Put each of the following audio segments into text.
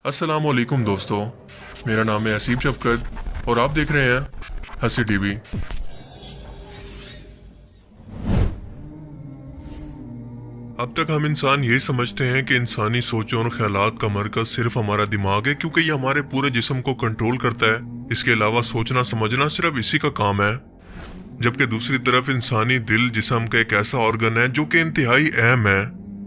अस्सलाम वालेकुम दोस्तों, मेरा नाम है असीम शफकत और आप देख रहे हैं हंसी टीवी। अब तक हम इंसान यही समझते हैं कि इंसानी सोचों और ख्यालात का मरकज सिर्फ हमारा दिमाग है, क्योंकि ये हमारे पूरे जिस्म को कंट्रोल करता है। इसके अलावा सोचना समझना सिर्फ इसी का काम है। जबकि दूसरी तरफ इंसानी दिल जिस्म का एक ऐसा ऑर्गन है जो कि इंतहाई अहम है,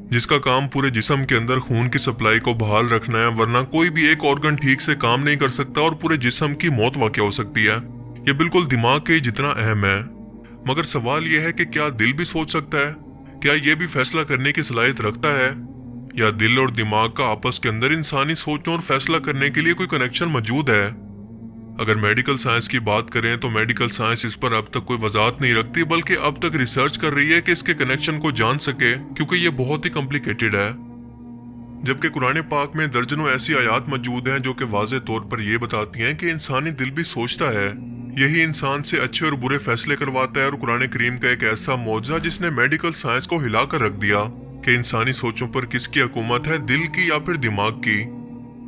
जिसका काम पूरे जिस्म के अंदर खून की सप्लाई को बहाल रखना है, वरना कोई भी एक ऑर्गन ठीक से काम नहीं कर सकता और पूरे जिस्म की मौत वाक़या हो सकती है। ये बिल्कुल दिमाग के जितना अहम है। मगर सवाल यह है कि क्या दिल भी सोच सकता है? क्या ये भी फैसला करने की सलाहियत रखता है? या दिल और दिमाग का आपस के अंदर इंसानी सोचों और फैसला करने के लिए कोई कनेक्शन मौजूद है? अगर मेडिकल साइंस की बात करें तो मेडिकल साइंस इस पर अब तक कोई वजाहत नहीं रखती, बल्कि अब तक रिसर्च कर रही है कि इसके कनेक्शन को जान सके, क्योंकि ये बहुत ही कॉम्प्लिकेटेड है। जबकि कुरान पाक में दर्जनों ऐसी आयात मौजूद हैं जो कि वाज़े तौर पर यह बताती हैं कि इंसानी दिल भी सोचता है। यही इंसान से अच्छे और बुरे फैसले करवाता है। और कुरान करीम का एक ऐसा मौजज़ा जिसने मेडिकल साइंस को हिला कर रख दिया कि इंसानी सोचों पर किसकी हुकूमत है, दिल की या फिर दिमाग की।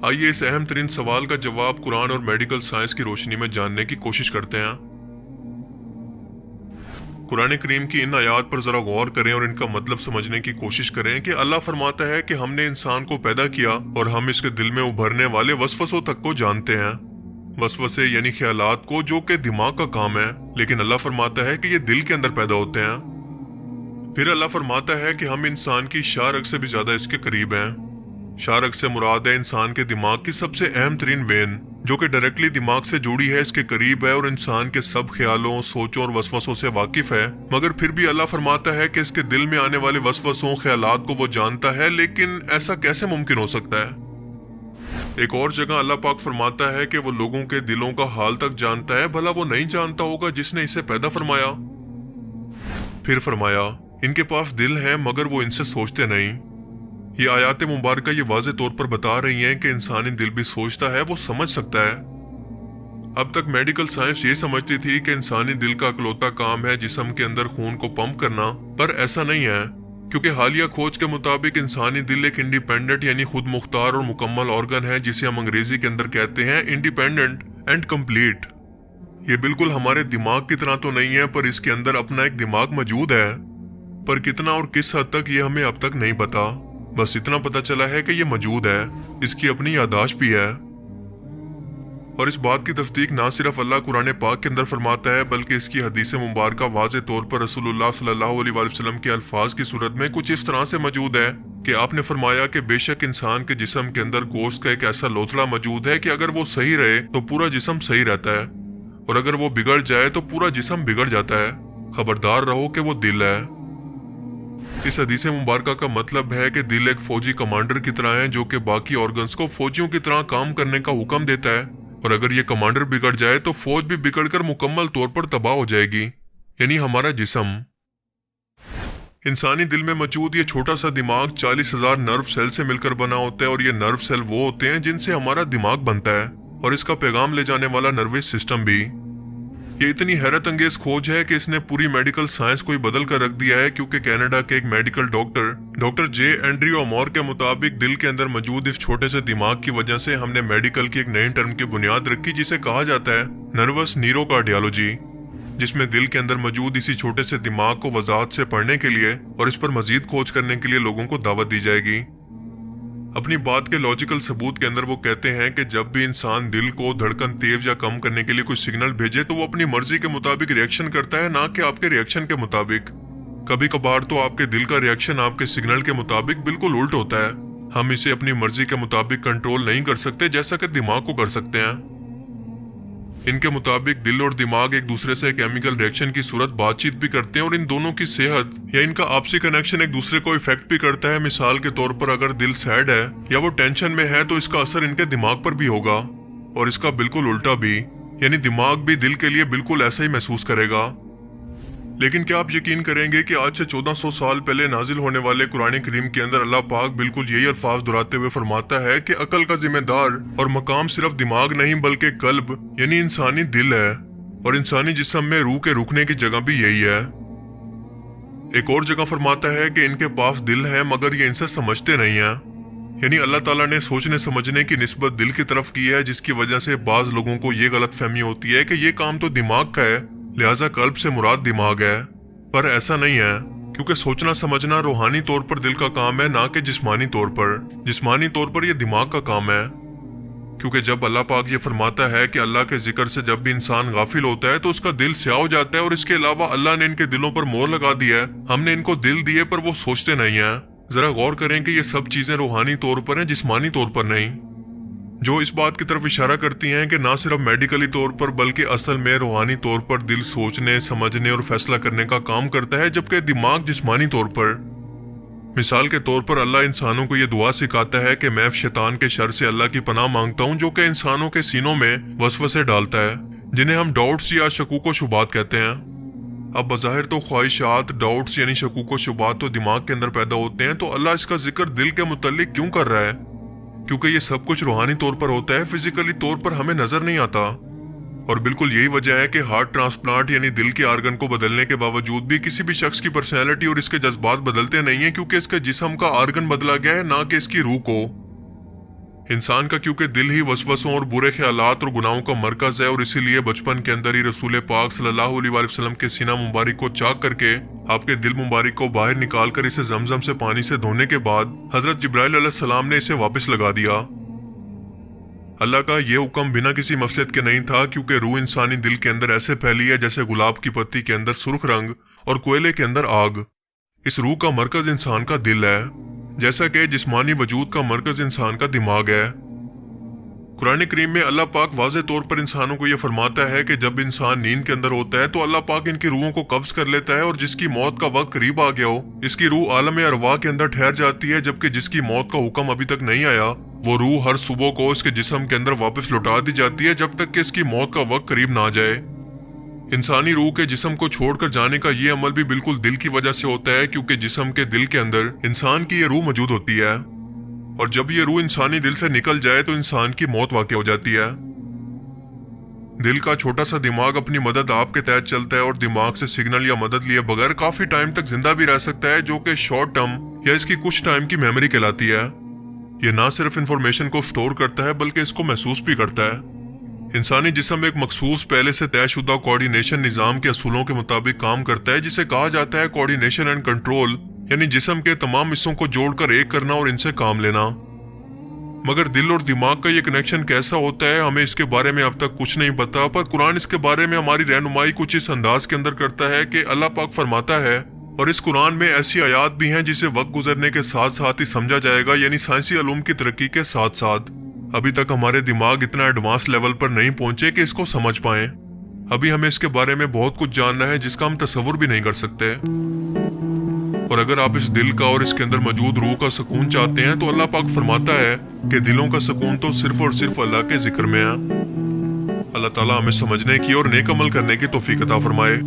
आइए इस अहम तरीन सवाल का जवाब कुरान और मेडिकल साइंस की रोशनी में जानने की कोशिश करते हैं। कुरान करीम की इन आयात पर जरा गौर करें और इनका मतलब समझने की कोशिश करें कि अल्लाह फरमाता है कि हमने इंसान को पैदा किया और हम इसके दिल में उभरने वाले वसवसों तक को जानते हैं। वसवसे यानी ख्यालात को, जो कि दिमाग का काम है, लेकिन अल्लाह फरमाता है कि ये दिल के अंदर पैदा होते हैं। फिर अल्लाह फरमाता है कि हम इंसान की शारक से भी ज्यादा इसके करीब हैं। शारक से मुराद है इंसान के दिमाग की सबसे अहम तरीन वेन, जो कि डायरेक्टली दिमाग से जुड़ी है, इसके करीब है और इंसान के सब ख्यालों, सोचों और वसवसों से वाकिफ है। मगर फिर भी अल्लाह फरमाता है कि इसके दिल में आने वाले वसवसों, ख्यालात को वो जानता है। लेकिन ऐसा कैसे मुमकिन हो सकता है? एक और जगह अल्लाह पाक फरमाता है कि वो लोगों के दिलों का हाल तक जानता है, भला वो नहीं जानता होगा जिसने इसे पैदा फरमाया। फिर फरमाया, इनके पास दिल है मगर वो इनसे सोचते नहीं। ये आयात मुबारक ये वाज़े तौर पर बता रही हैं कि इंसानी दिल भी सोचता है, वो समझ सकता है। अब तक मेडिकल साइंस ये समझती थी कि इंसानी दिल का इकलौता काम है जिस्म के अंदर खून को पंप करना, पर ऐसा नहीं है, क्योंकि हालिया खोज के मुताबिक इंसानी दिल एक इंडिपेंडेंट यानी खुद मुख्तार और मुकम्मल ऑर्गन है, जिसे हम अंग्रेजी के अंदर कहते हैं इंडिपेंडेंट एंड कंप्लीट। ये बिल्कुल हमारे दिमाग की तरह तो नहीं है, पर इसके अंदर अपना एक दिमाग मौजूद है। पर कितना और किस हद तक ये हमें अब तक नहीं पता। बस इतना पता चला है कि ये मौजूद है, इसकी अपनी यादाश्त भी है। और इस बात की तस्दीक ना सिर्फ अल्लाह कुरान पाक के अंदर फरमाता है, बल्कि इसकी हदीस मुबारक वाज़े तौर पर रसूलुल्लाह सल्लल्लाहु अलैहि वसल्लम के अल्फाज की सूरत में कुछ इस तरह से मौजूद है कि आपने फरमाया कि बेशक इंसान के जिस्म के अंदर गोश्त का एक ऐसा लोथड़ा मौजूद है कि अगर वो सही रहे तो पूरा जिस्म सही रहता है, और अगर वो बिगड़ जाए तो पूरा जिस्म बिगड़ जाता है। खबरदार रहो कि वो दिल है। इस हदीस मुबारक का मतलब है कि दिल एक फौजी कमांडर की तरह है, जो कि बाकी ऑर्गन्स को फौजियों की तरह काम करने का हुक्म देता है, और अगर ये कमांडर बिगड़ जाए तो फौज भी बिगड़कर मुकम्मल तौर पर तबाह हो जाएगी, यानी हमारा जिस्म। इंसानी दिल में मौजूद ये छोटा सा दिमाग 40,000 नर्व सेल से मिलकर बना होता है, और ये नर्व सेल वो होते हैं जिनसे हमारा दिमाग बनता है, और इसका पैगाम ले जाने वाला नर्वस सिस्टम भी। ये इतनी हैरत अंगेज खोज है कि इसने पूरी मेडिकल साइंस को ही बदल कर रख दिया है, क्योंकि कनाडा के एक मेडिकल डॉक्टर जे एंड्रयू अमोर के मुताबिक दिल के अंदर मौजूद इस छोटे से दिमाग की वजह से हमने मेडिकल की एक नई टर्म की बुनियाद रखी, जिसे कहा जाता है नर्वस न्यूरोकार्डियोलॉजी, जिसमें दिल के अंदर मौजूद इसी छोटे से दिमाग को वजाहत से पढ़ने के लिए और इस पर मजीद खोज करने के लिए लोगों को दावत दी जाएगी। अपनी बात के लॉजिकल सबूत के अंदर वो कहते हैं कि जब भी इंसान दिल को धड़कन तेज या कम करने के लिए कोई सिग्नल भेजे तो वो अपनी मर्जी के मुताबिक रिएक्शन करता है, ना कि आपके रिएक्शन के मुताबिक। कभी कभार तो आपके दिल का रिएक्शन आपके सिग्नल के मुताबिक बिल्कुल उल्ट होता है। हम इसे अपनी मर्जी के मुताबिक कंट्रोल नहीं कर सकते, जैसा कि दिमाग को कर सकते हैं। इनके मुताबिक दिल और दिमाग एक दूसरे से केमिकल रिएक्शन की सूरत बातचीत भी करते हैं, और इन दोनों की सेहत या इनका आपसी कनेक्शन एक दूसरे को इफेक्ट भी करता है। मिसाल के तौर पर अगर दिल सैड है या वो टेंशन में है तो इसका असर इनके दिमाग पर भी होगा, और इसका बिल्कुल उल्टा भी, यानी दिमाग भी दिल के लिए बिल्कुल ऐसा ही महसूस करेगा। लेकिन क्या आप यकीन करेंगे कि आज से 1400 साल पहले नाजिल होने वाले कुरान करीम के अंदर अल्लाह पाक बिल्कुल यही अल्फाज दोहराते हुए फरमाता है कि अकल का जिम्मेदार और मकाम सिर्फ दिमाग नहीं बल्कि कल्ब यानी इंसानी दिल है, और इंसानी जिस्म में रूह के रुकने की जगह भी यही है। एक और जगह फरमाता है कि इनके पास दिल है मगर ये इनसे समझते नहीं है, یعنی اللہ تعالیٰ نے سوچنے سمجھنے کی نسبت دل کی طرف کی ہے، جس کی وجہ سے بعض لوگوں کو یہ غلط فہمی ہوتی ہے کہ یہ کام تو دماغ کا ہے، لہٰذا قلب سے مراد دماغ ہے۔ پر ایسا نہیں ہے، کیونکہ سوچنا سمجھنا روحانی طور پر دل کا کام ہے، نہ کہ جسمانی طور پر۔ جسمانی طور پر یہ دماغ کا کام ہے، کیونکہ جب اللہ پاک یہ فرماتا ہے کہ اللہ کے ذکر سے جب بھی انسان غافل ہوتا ہے تو اس کا دل سیاہ ہو جاتا ہے، اور اس کے علاوہ اللہ نے ان کے دلوں پر مہر لگا دی ہے۔ ہم نے ان کو دل دیے پر وہ سوچتے نہیں ہیں۔ ذرا غور کریں کہ یہ سب چیزیں روحانی طور پر ہیں، جسمانی طور پر نہیں، جو اس بات کی طرف اشارہ کرتی ہیں کہ نہ صرف میڈیکلی طور پر بلکہ اصل میں روحانی طور پر دل سوچنے سمجھنے اور فیصلہ کرنے کا کام کرتا ہے، جبکہ دماغ جسمانی طور پر۔ مثال کے طور پر اللہ انسانوں کو یہ دعا سکھاتا ہے کہ میں شیطان کے شر سے اللہ کی پناہ مانگتا ہوں، جو کہ انسانوں کے سینوں میں وسوسے ڈالتا ہے، جنہیں ہم ڈاؤٹس یا شکوک و شبہات کہتے ہیں۔ اب بظاہر تو خواہشات، ڈاؤٹس یعنی شکوک و شبہات تو دماغ کے اندر پیدا ہوتے ہیں، تو اللہ اس کا ذکر دل کے متعلق کیوں کر رہا ہے؟ کیونکہ یہ سب کچھ روحانی طور پر ہوتا ہے، فزیکلی طور پر ہمیں نظر نہیں آتا۔ اور بالکل یہی وجہ ہے کہ ہارٹ ٹرانسپلانٹ یعنی دل کے آرگن کو بدلنے کے باوجود بھی کسی بھی شخص کی پرسنالٹی اور اس کے جذبات بدلتے نہیں ہیں، کیونکہ اس کے جسم کا آرگن بدلا گیا ہے، نہ کہ اس کی روح کو۔ انسان کا کیونکہ دل ہی وسوسوں اور برے خیالات اور گناہوں کا مرکز ہے، اور اسی لیے بچپن کے اندر ہی رسول پاک صلی اللہ علیہ وآلہ وسلم کے سینہ مبارک کو چاک کر کے آپ کے دل مبارک کو باہر نکال کر اسے زمزم سے پانی سے دھونے کے بعد حضرت جبرائیل علیہ السلام نے اسے واپس لگا دیا۔ اللہ کا یہ حکم بنا کسی مفسد کے نہیں تھا، کیونکہ روح انسانی دل کے اندر ایسے پھیلی ہے جیسے گلاب کی پتی کے اندر سرخ رنگ اور کوئلے کے اندر آگ۔ اس روح کا مرکز انسان کا دل ہے، جیسا کہ جسمانی وجود کا مرکز انسان کا دماغ ہے۔ قرآن کریم میں اللہ پاک واضح طور پر انسانوں کو یہ فرماتا ہے کہ جب انسان نیند کے اندر ہوتا ہے تو اللہ پاک ان کی روحوں کو قبض کر لیتا ہے، اور جس کی موت کا وقت قریب آ گیا ہو اس کی روح عالم ارواح کے اندر ٹھہر جاتی ہے، جبکہ جس کی موت کا حکم ابھی تک نہیں آیا وہ روح ہر صبح کو اس کے جسم کے اندر واپس لوٹا دی جاتی ہے، جب تک کہ اس کی موت کا وقت قریب نہ آ جائے۔ انسانی روح کے جسم کو چھوڑ کر جانے کا یہ عمل بھی بالکل دل کی وجہ سے ہوتا ہے، کیونکہ جسم کے دل کے اندر انسان کی یہ روح موجود ہوتی ہے، اور جب یہ روح انسانی دل سے نکل جائے تو انسان کی موت واقع ہو جاتی ہے۔ دل کا چھوٹا سا دماغ اپنی مدد آپ کے تحت چلتا ہے، اور دماغ سے سگنل یا مدد لیے بغیر کافی ٹائم تک زندہ بھی رہ سکتا ہے، جو کہ شارٹ ٹرم یا اس کی کچھ ٹائم کی میموری کہلاتی ہے۔ یہ نہ صرف انفارمیشن کو سٹور کرتا ہے بلکہ اس کو محسوس بھی کرتا ہے۔ انسانی جسم ایک مخصوص پہلے سے طے شدہ کوارڈینیشن نظام کے اصولوں کے مطابق کام کرتا ہے، جسے کہا جاتا ہے کوارڈینیشن اینڈ کنٹرول، یعنی جسم کے تمام حصوں کو جوڑ کر ایک کرنا اور ان سے کام لینا۔ مگر دل اور دماغ کا یہ کنیکشن کیسا ہوتا ہے ہمیں اس کے بارے میں اب تک کچھ نہیں پتا، پر قرآن اس کے بارے میں ہماری رہنمائی کچھ اس انداز کے اندر کرتا ہے کہ اللہ پاک فرماتا ہے، اور اس قرآن میں ایسی آیات بھی ہیں جسے وقت گزرنے کے ساتھ ساتھ ہی سمجھا جائے گا، یعنی سائنسی علوم کی ترقی کے ساتھ ساتھ۔ ابھی تک ہمارے دماغ اتنا ایڈوانس لیول پر نہیں پہنچے کہ اس کو سمجھ پائیں۔ ابھی ہمیں اس کے بارے میں بہت کچھ جاننا ہے جس کا ہم تصور بھی نہیں کر سکتے۔ اور اگر آپ اس دل کا اور اس کے اندر موجود روح کا سکون چاہتے ہیں تو اللہ پاک فرماتا ہے کہ دلوں کا سکون تو صرف اور صرف اللہ کے ذکر میں ہے۔ اللہ تعالیٰ ہمیں سمجھنے کی اور نیک عمل کرنے کی توفیق عطا فرمائے۔